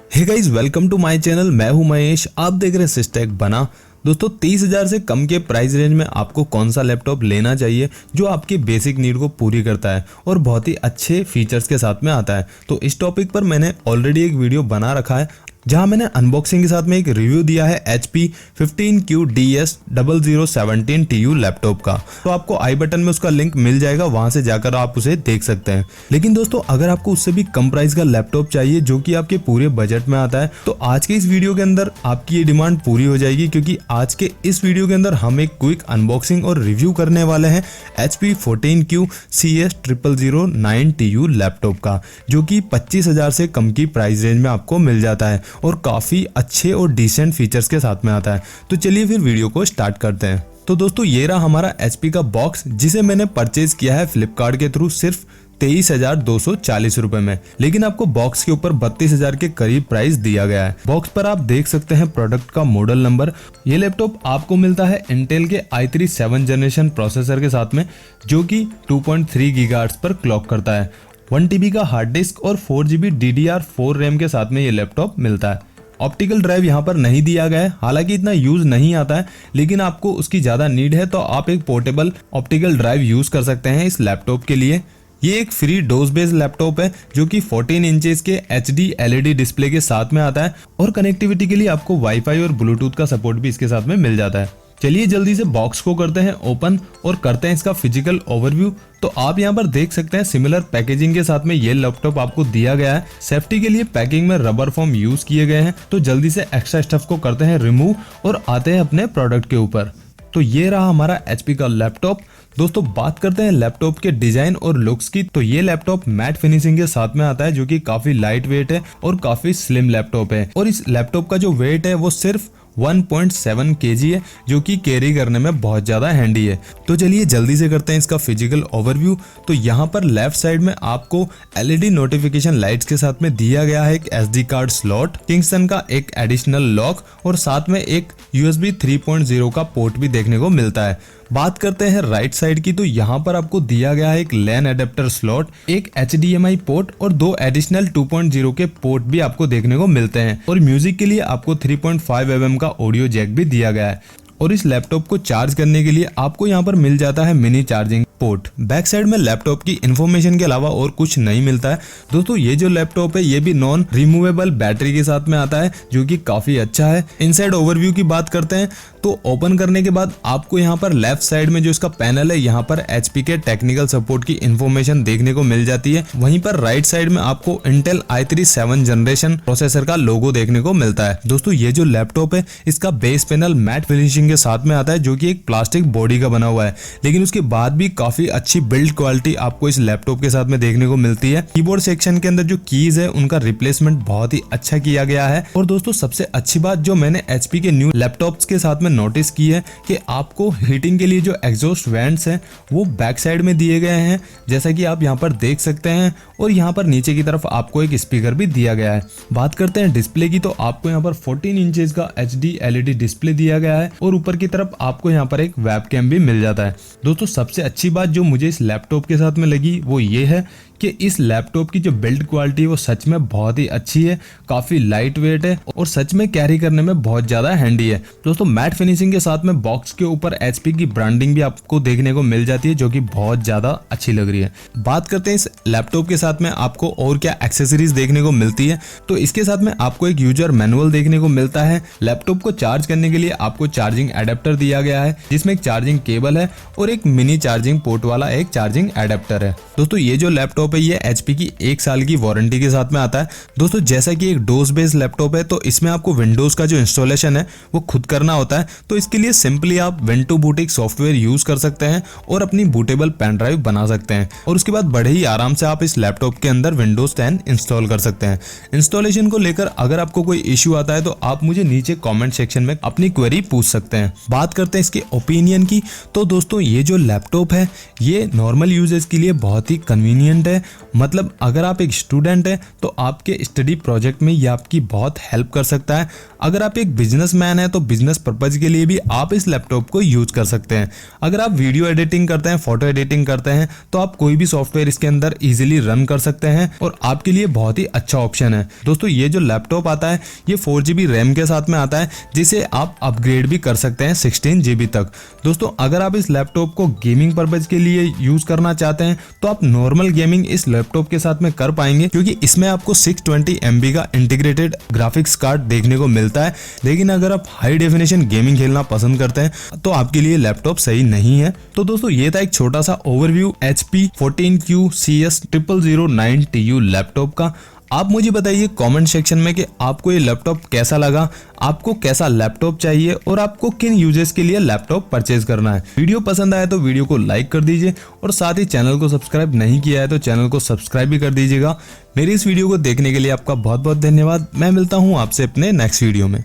Hey guys, welcome to my channel. मैं हूं महेश, आप देख रहे हैं सिस्टेक बना। दोस्तों 30,000 से कम के प्राइस रेंज में आपको कौन सा लैपटॉप लेना चाहिए जो आपकी बेसिक नीड को पूरी करता है और बहुत ही अच्छे फीचर्स के साथ में आता है। तो इस टॉपिक पर मैंने ऑलरेडी एक वीडियो बना रखा है जहां मैंने अनबॉक्सिंग के साथ में एक रिव्यू दिया है HP 15QDS0017TU लैपटॉप का। तो आपको आई बटन में उसका लिंक मिल जाएगा, वहां से जाकर आप उसे देख सकते हैं। लेकिन दोस्तों अगर आपको उससे भी कम प्राइस का लैपटॉप चाहिए जो कि आपके पूरे बजट में आता है, तो आज के इस वीडियो के अंदर आपकी ये डिमांड पूरी हो जाएगी, क्योंकि आज के इस वीडियो के अंदर हम एक क्विक अनबॉक्सिंग और रिव्यू करने वाले हैं HP 14QCS0009TU लैपटॉप का, जो कि 25,000 से कम की प्राइस रेंज में आपको मिल जाता है और काफी अच्छे और डिसेंट फीचर्स के साथ में आता है। तो चलिए फिर वीडियो को स्टार्ट करते हैं। तो दोस्तों ये रहा हमारा HP का बॉक्स, जिसे मैंने परचेज किया है फ्लिपकार्ट के थ्रू सिर्फ 23,240 रुपए में। लेकिन आपको बॉक्स के ऊपर 32,000 के करीब प्राइस दिया गया है। बॉक्स पर आप देख सकते हैं प्रोडक्ट का मॉडल नंबर। ये लैपटॉप आपको मिलता है इंटेल के i3 7 जनरेशन प्रोसेसर के साथ में, जो कि 2.3 गीगाहर्ट्ज पर क्लॉक करता है। 1 TB का हार्ड डिस्क और 4 GB DDR4 रैम के साथ में ये लैपटॉप मिलता है। ऑप्टिकल ड्राइव यहाँ पर नहीं दिया गया है, हालांकि इतना यूज नहीं आता है, लेकिन आपको उसकी ज्यादा नीड है तो आप एक पोर्टेबल ऑप्टिकल ड्राइव यूज कर सकते हैं इस लैपटॉप के लिए। ये एक फ्री डोज बेस्ड लैपटॉप है जो कि 14 इंचेस के HD LED डिस्प्ले के साथ में आता है और कनेक्टिविटी के लिए आपको वाईफाई और ब्लूटूथ का सपोर्ट भी इसके साथ में मिल जाता है। चलिए जल्दी से बॉक्स को करते हैं ओपन और करते हैं इसका फिजिकल ओवरव्यू। तो आप यहाँ पर देख सकते हैं सिमिलर पैकेजिंग के साथ में ये लैपटॉप आपको दिया गया है। सेफ्टी के लिए पैकिंग में रबर फोम यूज किए गए हैं। तो जल्दी से एक्स्ट्रा स्टफ को करते हैं रिमूव और आते हैं अपने प्रोडक्ट के ऊपर। तो ये रहा हमारा HP का लैपटॉप। दोस्तों बात करते हैं लैपटॉप के डिजाइन और लुक्स की। तो ये लैपटॉप मैट फिनिशिंग के साथ में आता है, जो कि काफी लाइट वेट है और काफी स्लिम लैपटॉप है। और इस लैपटॉप का जो वेट है वो सिर्फ 1.7 kg है, जो कि कैरी करने में बहुत ज्यादा हैंडी है। तो चलिए जल्दी से करते हैं इसका फिजिकल ओवरव्यू। तो यहाँ पर लेफ्ट साइड में आपको LED नोटिफिकेशन लाइट्स के साथ में दिया गया है एक SD कार्ड स्लॉट, किंगस्टन का एक एडिशनल लॉक और साथ में एक USB 3.0 का पोर्ट भी देखने को मिलता है। बात करते हैं राइट साइड की, तो यहाँ पर आपको दिया गया है एक LAN अडेप्टर स्लॉट, एक HDMI पोर्ट और दो एडिशनल 2.0 के पोर्ट भी आपको देखने को मिलते हैं। और म्यूजिक के लिए आपको 3.5 mm का ऑडियो जैक भी दिया गया है। और इस लैपटॉप को चार्ज करने के लिए आपको यहाँ पर मिल जाता है mini charging port. Back side में लैपटॉप की इन्फॉर्मेशन के अलावा और कुछ नहीं मिलता है। दोस्तों ये जो लैपटॉप है ये भी नॉन रिमूवेबल बैटरी के साथ में आता है, जो कि काफी अच्छा है। इनसाइड ओवरव्यू की बात करते हैं तो ओपन करने के बाद आपको यहाँ पर लेफ्ट साइड में जो इसका पैनल है, यहाँ पर HP के टेक्निकल सपोर्ट की इन्फॉर्मेशन देखने को मिल जाती है। वहीं पर राइट साइड में आपको इंटेल i3 7 जनरेशन प्रोसेसर का लोगो देखने को मिलता है। दोस्तों ये जो लैपटॉप है इसका बेस पैनल मैट फिनिशिंग के साथ में आता है, जो कि एक प्लास्टिक बॉडी का बना हुआ है, लेकिन उसके बाद भी काफी अच्छी बिल्ड क्वालिटी आपको इस लैपटॉप के साथ में देखने को मिलती है। कीबोर्ड सेक्शन के अंदर जो कीज है उनका रिप्लेसमेंट बहुत ही अच्छा किया गया है। और दोस्तों सबसे अच्छी बात जो मैंने HP के न्यू लैपटॉप्स के साथ में नोटिस की है कि आपको हीटिंग के लिए जो एग्जॉस्ट वेंट्स हैं वो बैक साइड में दिए गए हैं, जैसा कि आप यहाँ पर देख सकते हैं। और यहाँ पर नीचे की तरफ आपको एक स्पीकर भी दिया गया है। बात करते हैं डिस्प्ले की, तो आपको यहाँ पर 14 इंचेस का HD LED डिस्प्ले दिया गया है और ऊपर की तरफ आपको यहाँ पर एक वेबकैम भी मिल जाता है। दोस्तों सबसे अच्छी बात जो मुझे इस लैपटॉप के साथ में लगी वो ये है कि इस लैपटॉप की जो बिल्ड क्वालिटी है वो सच में बहुत ही अच्छी है, काफी लाइट वेट है और सच में कैरी करने में बहुत ज्यादा हैंडी है। दोस्तों मैट फिनिशिंग के साथ में बॉक्स के ऊपर HP की ब्रांडिंग भी आपको देखने को मिल जाती है, जो कि बहुत ज्यादा अच्छी लग रही है। बात करते हैं इस लैपटॉप के साथ में आपको और क्या एक्सेसरीज देखने को मिलती है। तो इसके साथ में आपको एक यूजर मैनुअल देखने को मिलता है। लैपटॉप को चार्ज करने के लिए आपको चार्जिंग एडेप्टर दिया गया है, जिसमें एक चार्जिंग केबल है और एक मिनी चार्जिंग पोर्ट वाला एक चार्जिंग एडेप्टर है। दोस्तों ये जो लैपटॉप है ये HP की 1 साल की वारंटी के साथ में आता है। दोस्तों जैसा कि एक डोज बेस्ड लैपटॉप है, तो इसमें आपको विंडोज का जो इंस्टॉलेशन है वो खुद करना होता है। तो इसके लिए सिंपली आप विंटू बूटिक सॉफ्टवेयर यूज कर सकते हैं और अपनी बूटेबल पेन ड्राइव बना सकते हैं और उसके बाद बड़े ही आराम से आप इस लैपटॉप के अंदर विंडोज 10 इंस्टॉल कर सकते हैं। इंस्टॉलेशन को लेकर अगर आपको कोई इश्यू आता है तो आप मुझे नीचे कॉमेंट सेक्शन में अपनी क्वेरी पूछ सकते हैं। बात करते हैं इसके ओपिनियन की, तो दोस्तों ये जो लैपटॉप है ये नॉर्मल यूजर्स के लिए बहुत ही कन्वीनियंट है है, मतलब अगर आप एक स्टूडेंट हैं तो आपके स्टडी प्रोजेक्ट में ये आपकी बहुत हेल्प कर सकता है। अगर आप एक बिजनेसमैन हैं तो बिजनेस पर्पज के लिए भी आप इस लैपटॉप को यूज कर सकते हैं। अगर आप वीडियो एडिटिंग करते हैं, फोटो एडिटिंग करते हैं तो आप कोई भी सॉफ्टवेयर इसके अंदर इजीली रन कर सकते हैं और आपके लिए बहुत ही अच्छा ऑप्शन है। दोस्तों ये जो लैपटॉप आता है ये 4GB रैम के साथ में आता है, जिसे आप अपग्रेड भी कर सकते हैं 16GB तक। दोस्तों अगर आप इस लैपटॉप को गेमिंग पर्पज के लिए यूज करना चाहते हैं तो आप नॉर्मल गेमिंग इस लैपटॉप के साथ में कर पाएंगे, क्योंकि इसमें आपको 620 MB का इंटीग्रेटेड ग्राफिक्स कार्ड देखने को मिलता है। लेकिन अगर आप हाई डेफिनेशन गेमिंग खेलना पसंद करते हैं तो आपके लिए लैपटॉप सही नहीं है। तो दोस्तों ये था एक छोटा सा overview HP 14Q CS0009TU laptop का। आप मुझे बताइए कमेंट सेक्शन में कि आपको ये लैपटॉप कैसा लगा, आपको कैसा लैपटॉप चाहिए और आपको किन यूजेस के लिए लैपटॉप परचेज करना है। वीडियो पसंद आया तो वीडियो को लाइक कर दीजिए और साथ ही चैनल को सब्सक्राइब नहीं किया है तो चैनल को सब्सक्राइब भी कर दीजिएगा। मेरी इस वीडियो को देखने के लिए आपका बहुत बहुत धन्यवाद। मैं मिलता हूँ आपसे अपने नेक्स्ट वीडियो में।